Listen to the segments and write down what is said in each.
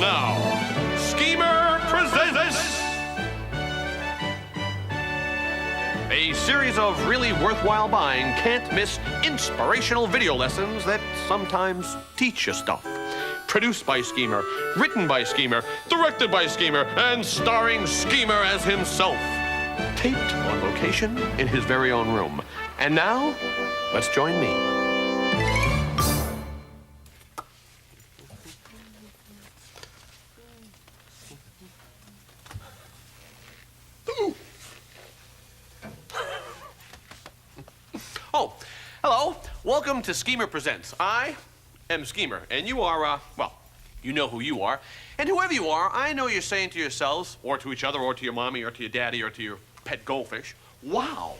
now, Schemer presents a series of really worthwhile buying, can't-miss inspirational video lessons that sometimes teach you stuff. Produced by Schemer, written by Schemer, directed by Schemer, and starring Schemer as himself. Taped on location in his very own room. And now, let's join me. Oh, hello. Welcome to Schemer Presents. I am Schemer, and you are, well, you know who you are. And whoever you are, I know you're saying to yourselves, or to each other, or to your mommy, or to your daddy, or to your pet goldfish, wow,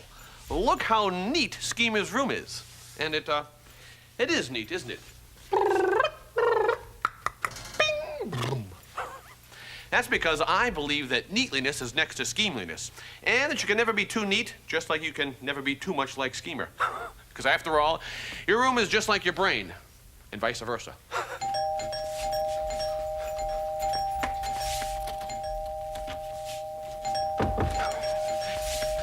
look how neat Schemer's room is. And it is neat, isn't it? That's because I believe that neatliness is next to schemeliness, and that you can never be too neat, just like you can never be too much like Schemer. Because after all, your room is just like your brain, and vice versa.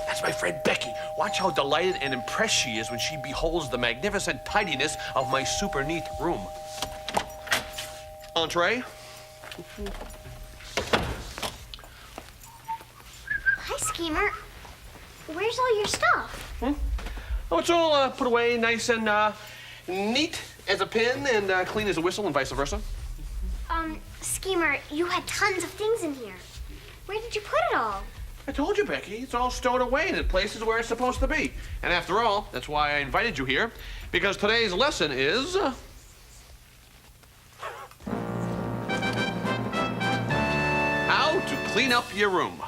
That's my friend Becky. Watch how delighted and impressed she is when she beholds the magnificent tidiness of my super neat room. Entree. Hi, Schemer. Where's all your stuff? Oh, it's all put away nice and neat as a pin and clean as a whistle and vice versa. Schemer, you had tons of things in here. Where did you put it all? I told you, Becky, it's all stowed away in the places where it's supposed to be. And after all, that's why I invited you here, because today's lesson is... how to clean up your room.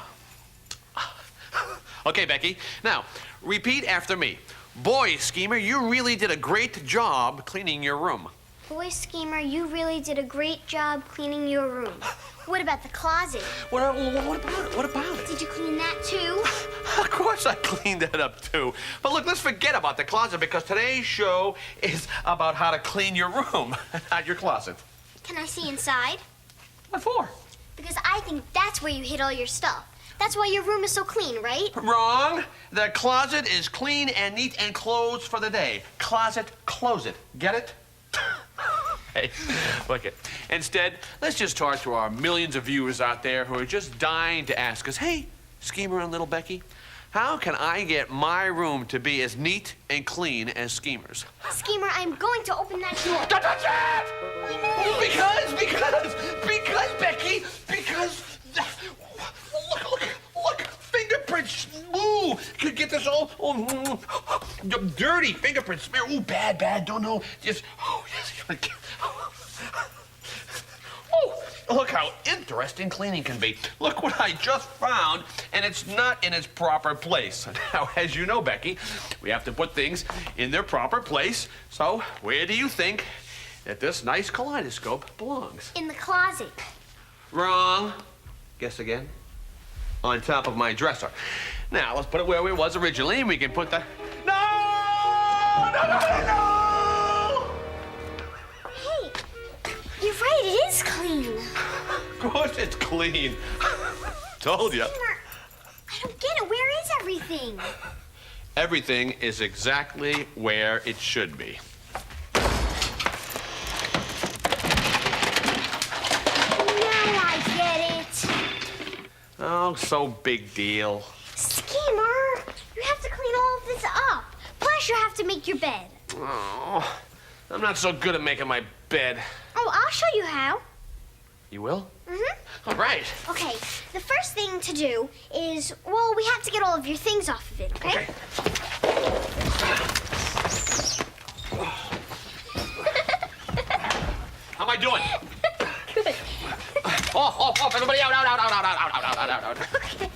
Okay, Becky, now, repeat after me. Boy, Schemer, you really did a great job cleaning your room. Boy, Schemer, you really did a great job cleaning your room. What about the closet? What about it? What about it? Did you clean that too? Of course I cleaned that up too. But look, let's forget about the closet because today's show is about how to clean your room, not your closet. Can I see inside? What for? Because I think that's where you hid all your stuff. That's why your room is so clean, right? Wrong. The closet is clean and neat and closed for the day. Closet, close it. Get it? Hey, look it. Instead, let's just talk to our millions of viewers out there who are just dying to ask us, hey, Schemer and little Becky, how can I get my room to be as neat and clean as Schemer's? Schemer, I'm going to open that door. Don't touch it! Because, Becky, because, look, fingerprints, ooh, could get this all, dirty fingerprints, smear, ooh, bad, don't know, just, oh, yes, oh, look how interesting cleaning can be. Look what I just found, and it's not in its proper place. Now, as you know, Becky, we have to put things in their proper place, so where do you think that this nice kaleidoscope belongs? In the closet. Wrong. Guess again. On top of my dresser. Now, let's put it where it was originally, and we can put the... No! Hey, you're right, it is clean. Of course it's clean. Told you. Schemer, I don't get it. Where is everything? Everything is exactly where it should be. Oh, so big deal. Schemer, you have to clean all of this up. Plus, you have to make your bed. Oh, I'm not so good at making my bed. Oh, I'll show you how. You will? Mm-hmm. All right. Okay, the first thing to do is, well, we have to get all of your things off of it, okay? How am I doing? Good. Oh, everybody out. Okay.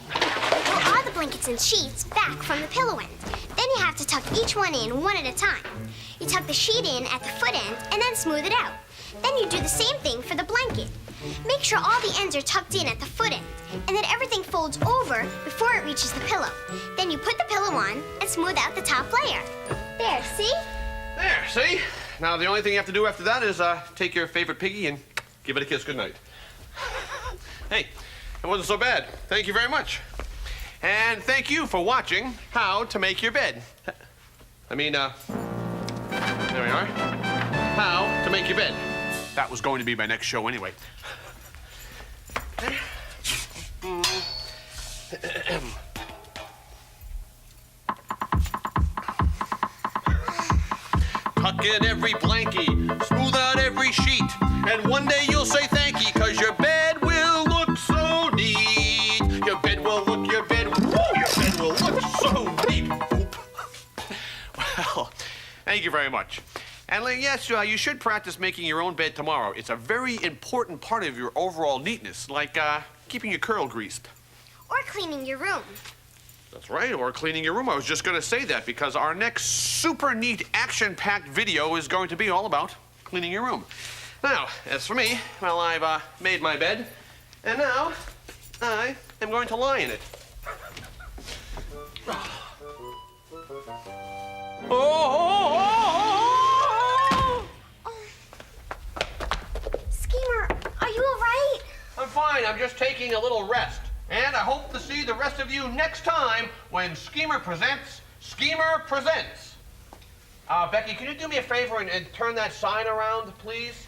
Put all the blankets and sheets back from the pillow end. Then you have to tuck each one in one at a time. You tuck the sheet in at the foot end and then smooth it out. Then you do the same thing for the blanket. Make sure all the ends are tucked in at the foot end, and that everything folds over before it reaches the pillow. Then you put the pillow on and smooth out the top layer. There, see? There, see? Now the only thing you have to do after that is take your favorite piggy and Give it a kiss goodnight. Hey, it wasn't so bad. Thank you very much. And thank you for watching How to Make Your Bed. There we are. How to Make Your Bed. That was going to be my next show anyway. Tuck in every blankie, smooth out every sheet, and one day you'll say thank you, 'cause your bed will look so neat. Your bed will look so neat. Oop. Well, thank you very much. And yes, you should practice making your own bed tomorrow. It's a very important part of your overall neatness, like keeping your curl greased. Or cleaning your room. That's right, or cleaning your room. I was just going to say that because our next super neat action-packed video is going to be all about cleaning your room. Now, as for me, well, I've made my bed, and now I am going to lie in it. Schemer, are you all right? I'm fine. I'm just taking a little rest. And I hope to see the rest of you next time when Schemer Presents. Becky, can you do me a favor and turn that sign around, please?